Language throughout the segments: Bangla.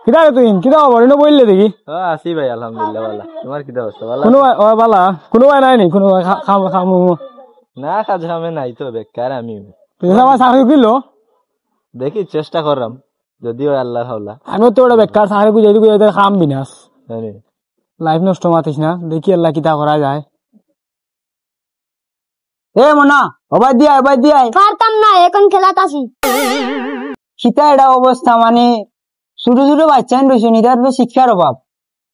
কিটা রে তুই কিটা খবর এনে বললে দেখি আছি ভাই আলহামদুলিল্লাহ ভালো তোমার কিটা অবস্থা ভালো কোনো বালা কোনো নাই নি কোনো খাম না কাজ কামে নাই তো বেকার আমি তুই আমার চাকরি কিলো দেখি চেষ্টা করলাম যদিও আল্লাহর হাওলা আমিও তো ওটা বেকার চাকরি বুঝাই খাম বিনাশ জানি লাইফ নষ্ট মাতিস না দেখি আল্লাহ কিটা করা যায় এ মনা অবাই দিয়া পারতাম না এখন খেলাত আছি খিতা এটা অবস্থা মানে ছোট ছোট বাচ্চা রয়েছে নিতার শিক্ষার অভাব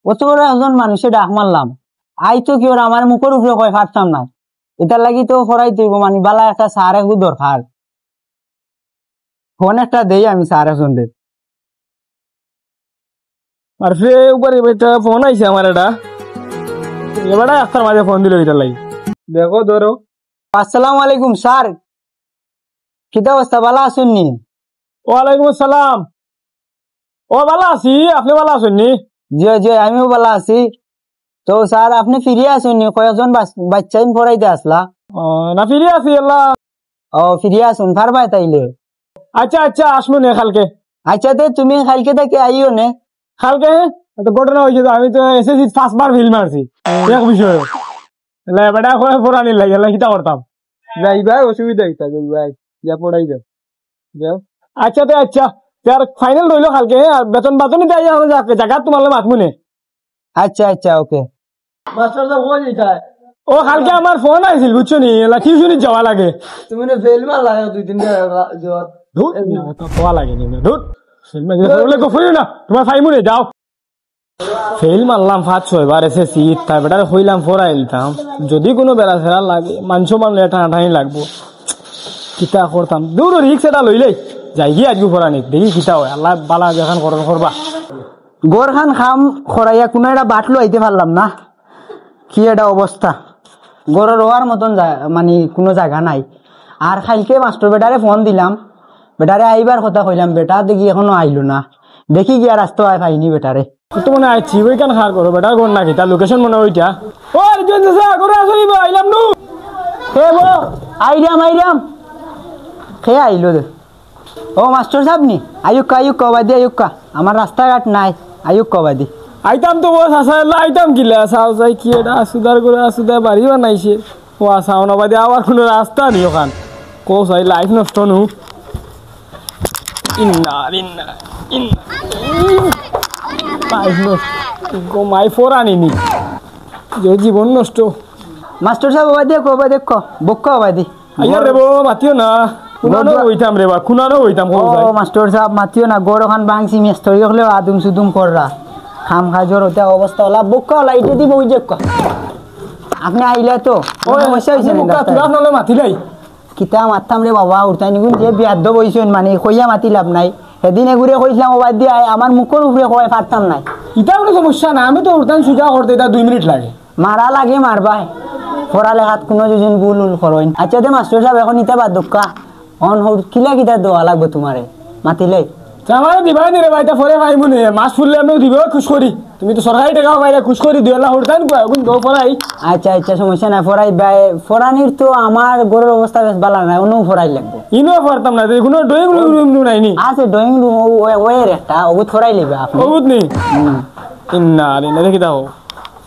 অত বড় একজন মানুষের ডাক মারলাম আই তো কি ওরা আমার মুখের উপরে কয় পারতাম না এটার লাগি তো ফরাই তুইব মানে বালা একটা সার একটু দরকার ফোন একটা দেই আমি সার এখন দে আর ফে উপরে একটা ফোন আইছে আমার এটা এবারে আস্তার মাঝে ফোন দিল এটার লাগি দেখো ধরো আসসালামু আলাইকুম স্যার কিতা অবস্থা ভালো আছেন নি ওয়ালাইকুম আসসালাম ও ভালো আছি আপনি ভালো আছেন নি জি জি আমিও ভালো আছি তো স্যার আপনি ফিরে আসেন নি কয়েকজন বাচ্চা পড়াইতে আসলা না ফিরে আছি আল্লাহ ও ফিরে আসুন ফারবাই তাইলে আচ্ছা আচ্ছা আসবো নে কালকে আচ্ছা তো তুমি কালকে থেকে আইও নে কালকে একটা ঘটনা হয়েছে আমি তো এসেছি 5 বার ফিল্ম মারছি এক বিষয় বেটা পড়ানি লাগে কিতা করতাম যাই ভাই অসুবিধা কি থাকে ভাই যা পড়াই যাও আচ্ছা তো আচ্ছা আর ফাইনাল রইলো কালকে আর বেতন বাতনই দেয় জায়গা তোমার মাতমুনে আচ্ছা আচ্ছা ওকে মাস্টার সাহেব কই যাইতা ও কালকে আমার ফোন আইছিল বুঝছো নি টিউশনি যাওয়া লাগে তুমি না ফেল মার লাগে 2-3 জন ধুত তো পাওয়া লাগে নি ধুত বলে গফরি না তোমার ফাইমুনে যাও ফেল মারলাম 5-6 বার এসেছি তাই বেটা হইলাম ফোরাইলতাম যদি কোনো বেড়া ফেরা লাগে মাংস মানলে টানাটানি লাগবো কিতা করতাম দূর রিক্স এটা লইলেই যাই গিয়ে আজকে ফোরানি দেখি কিতা হয় আল্লাহ বালা যেখান করবা গড় খান খাম খরাইয়া কোনো একটা বাটলো আইতে পারলাম না কি একটা অবস্থা গড় রোয়ার মতন মানে কোনো জায়গা নাই আর খাইলকে মাস্টার বেটারে ফোন দিলাম বেটারে আইবার কথা কইলাম বেটা দেখি এখনো আইলো না দেখি গিয়া রাস্তা পাইনি বেটারে তো মনে আইছি ওই কেন খার করো বেটার গোন নাকি তার লোকেশন মনে ওইটা ও রিজন করে আসলিব আইলাম নু হে বো আইরাম খে আইলো দে ও মাস্টার সাহেব নি আয়ুক্কা বাদি আয়ুক্কা আমার রাস্তাঘাট নাই আয়ুক্কা বাদি আইতাম তো বস আসা আইতাম কিলে আসাও যাই কি এটা আসুদার করে আসুদা বাড়ি বানাইছে ও আসাও না বাদে আবার কোনো রাস্তা নেই ওখান কো সাই লাইফ নষ্ট নু ইন্না লাইফ নষ্ট মাই ফোর আনিনি যে জীবন নষ্ট মাস্টার সাহেব বাদি কবা দেখো বক্কা বাদি আইয়া রে বো মাতিও না কুনানো হইতাম রে বা কুনানো হইতাম কো সাই ও মাস্টার সাহেব মাতিও না গড় ওখান বাংসি মিস্ত্রি হলে আদুম সুদুম কররা খাম খাজর হতে অবস্থা হলা বক্কা লাইটে দিব ওই দেখো আপনি আইলে তো ও সমস্যা হইছে না তুই আপনারে মাতিলাই কিতা মারতাম রে বাবা উঠতাই নিগুন যে বিয়াদ্দ বইছেন মানে কইয়া মাতি লাভ নাই সেদিন এগুড়ে কইছিলাম ওবাদ দিয়ে আমার মুখের উপরে কয় পারতাম নাই এটা কোনো সমস্যা না আমি তো উঠতাম সুজা করতে এটা 2 মিনিট লাগে মারা লাগে মারবাই পড়ালেখাত কোনো যদি ভুল করেন আচ্ছা দে মাস্টার সাহেব এখন ইতা বাদ দক্কা অন কিলা কিতা দেওয়া লাগবে তোমারে মাতিলে আমার দিবাই নি রে ভাই তা ফরে ভাই মনে মাছ ফুললে আমি দিব খুশ করি তুমি তো সরকারি টাকা পাইলে খুশ করি দিও না উঠতাম কয় এখন দো ফরাই আচ্ছা আচ্ছা সমস্যা নাই ফরাই ফরানির তো আমার গরের অবস্থা বেশ ভালো নাই অন্য ফরাই লাগবে ইনো পারতাম না কোনো ড্রয়িং রুম নাই নি আছে ড্রয়িং রুম ওয়ের একটা ওগুত ফরাই লিবে আপনি ওগুত নি ইন্না রে দেখি দাও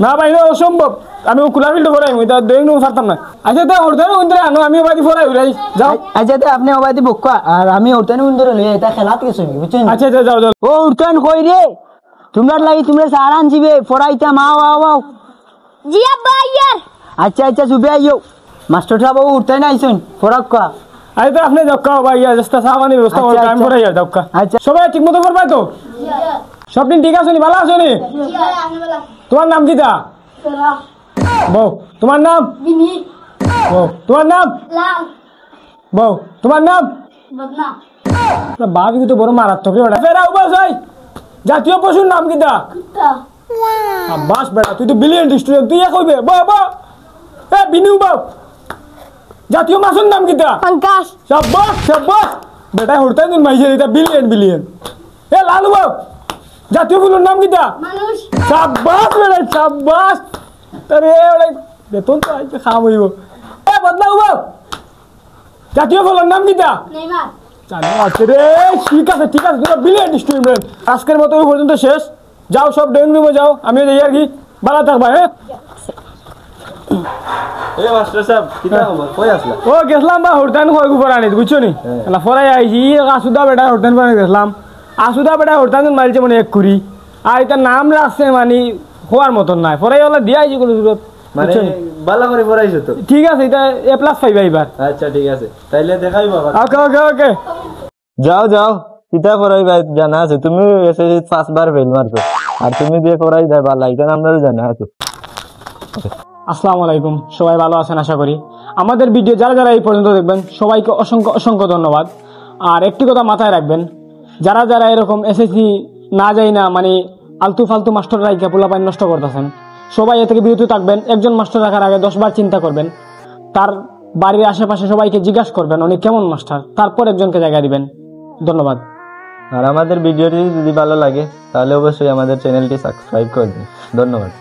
না ভাই না অসম্ভব আমি কুলা ফিল্ড ফরাই এটা ড্রয়িং রুম পারতাম না আচ্ছা তা উঠতাম উন্দরে আনো আমি বাদি ফরাই উড়াই যাও আচ্ছা তো আপনি ওবাদি বক্কা আর আমি উঠতান উন্দরে লই এটা খেলাত কিছু নি বুঝছেন আচ্ছা আচ্ছা যাও যাও ও উঠতান কই রে তোমরা লাগি তোমরা সারান জিবে ফরাইতা মাও জি আব্বা ইয়ার আচ্ছা আচ্ছা সুবে আইও মাস্টার সাহেব ও উঠতাই না আইছেন ফরাক্কা আই তো আপনি দক্কা ভাই জাস্ট সামানি ব্যবস্থা করে টাইম করে যাও দক্কা আচ্ছা সবাই ঠিকমতো করবে তো সব দিন ঠিক আছে নি ভালো আছো নি তোমার নাম কি দা বউ তোমার নাম বউ তোমার নাম বউ তোমার নাম বাবি তো বড় মারাত্মক বেটা ফেরা উবাস ভাই জাতীয় পশুর নাম কি দা বাস বেটা তুই তো বিলিয়ন স্টুডেন্ট তুই কইবে বাবা এ বিনু বাব জাতীয় মাছের নাম কি দা पंकज শাবাশ বেটা হরতাই দিন মাইছে এটা বিলিয়ন এ লালু বাব জাতীয় ফুলের নাম কি দা মানুষ শাবাশ বেটা শাবাশ আরে ওরে বেতন তো আইতে খাম হইব এ বদলাও বাব জাতীয় ফুলের নাম কি দা নেইমার জানো আছে রে, ঠিক আছে তোমরা ব্রিলিয়ান্ট স্টুডেন্ট। আজকের মতো এই পর্যন্ত শেষ, যাও সব ড্রয়িং রুমে যাও, আমিও যাই আর কি, ভালো থাকবা। হ্যাঁ এ মাস্টার সাহেব কিতা খবর কই আসলা ও গেছিলাম বা হোটেল খয় ফরানি বুঝছো নি, ফরাই আইছি আসুদা বেটা হোটেল ফরানি গেছিলাম, আসুদা বেটা হোটেল মারিছে মানে 1 কোটি, আর এটা নাম রাখছে মানে হওয়ার মতন নাই, ফরাই ওলা দিয়ে আইছি কোনো জরুরত মানে ভালো করে পড়াইছো তো? ঠিক আছে, এটা A+ পাইবা এবার। আচ্ছা ঠিক আছে, তাইলে দেখাই বাবা। ওকে ওকে ওকে যাও যাও কিতা করাই ভাই জানা আছে, তুমি এসএসসি 5 বার ফেল মারছো আর তুমি দিয়ে করাই যায় ভালো এটা আমরাও জানা আছে। আসসালামু আলাইকুম, সবাই ভালো আছেন আশা করি। আমাদের ভিডিও যারা যারা এই পর্যন্ত দেখবেন সবাইকে অসংখ্য অসংখ্য ধন্যবাদ। আর একটি কথা মাথায় রাখবেন, যারা যারা এরকম এসএসসি না যাই না মানে আলতু ফালতু মাস্টার রাইকা পোলাপাইন নষ্ট করতেছেন, সবাই এ থেকে বিরত থাকবেন। একজন মাস্টার রাখার আগে 10 বার চিন্তা করবেন, তার বাড়ির আশেপাশে সবাইকে জিজ্ঞাসা করবেন উনি কেমন মাস্টার, তারপর একজনকে জায়গা দিবেন। ধন্যবাদ। আর আমাদের ভিডিওটি যদি ভালো লাগে তাহলে অবশ্যই আমাদের চ্যানেলটি সাবস্ক্রাইব করে দিন। ধন্যবাদ।